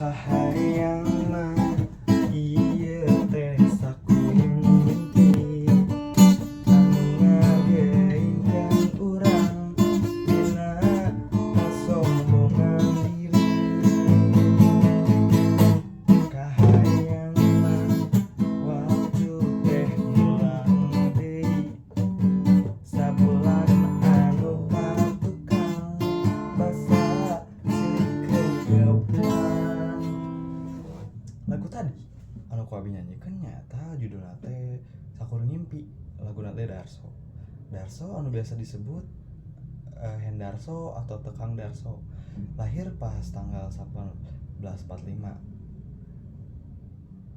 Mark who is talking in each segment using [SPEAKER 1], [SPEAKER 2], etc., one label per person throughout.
[SPEAKER 1] Hayang mah ieu teh sakuring mimpi anu ngageingkeun urang dina kasombongan diri. Kahayang mah waktu teh ngulang deui sabulan anu katukang basa silikeun geupuan. Lagu tadi anu ku abi nyanyikan nyata judulna teh Sakuring Ngimpi, laguna teh Darso. Darso anu biasa disebut Hendarso atau Tekang Darso, lahir pas tanggal 1845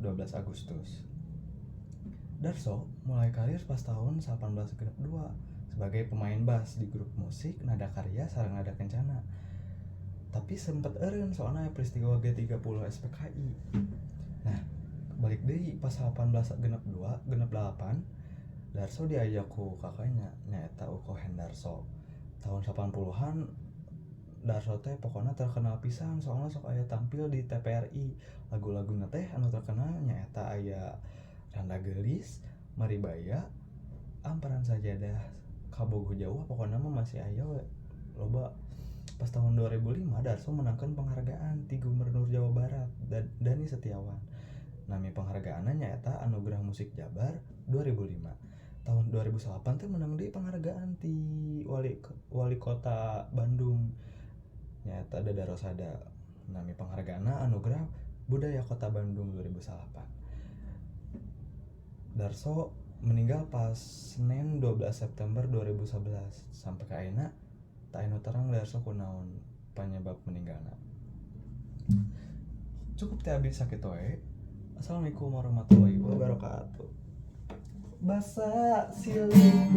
[SPEAKER 1] 12 Agustus. Darso mulai karir pas tahun 1862 sebagai pemain bass di grup musik Nada Karya sareng Nada Kencana. Tapi sempet eureun soalna peristiwa G30 SPKI. Nah, balik deui pas 1862 Darso diajak ku kakaknya nyaeta Uko Hendarso. Tahun 80-an Darso teh pokona terkenal pisan soalna sok aya tampil di TPRI. Lagu-laguna teh anu terkenal nyaeta aya Randa Geulis, Maribaya, Amparan Sajadah, Kabogoh Jauh, pokona mah masih aya we loba. Pas tahun 2005 Darso menangkan penghargaan ti Gubernur Jawa Barat Dani Setiawan. Nami penghargaanna nyaeta Anugerah Musik Jabar 2005. Tahun 2008 teh menang deui penghargaan ti Wali Kota Bandung nyaeta Dada Rosada. Nami penghargaanna Anugerah Budaya Kota Bandung 2008. Darso meninggal pas Senin 12 September 2011. Sampai ka ayeuna tak anu terang Darso kunaon penyebab meninggalna. Cukup teh abdi sakitu wae. Assalamualaikum warahmatullahi wabarakatuh. Basa silih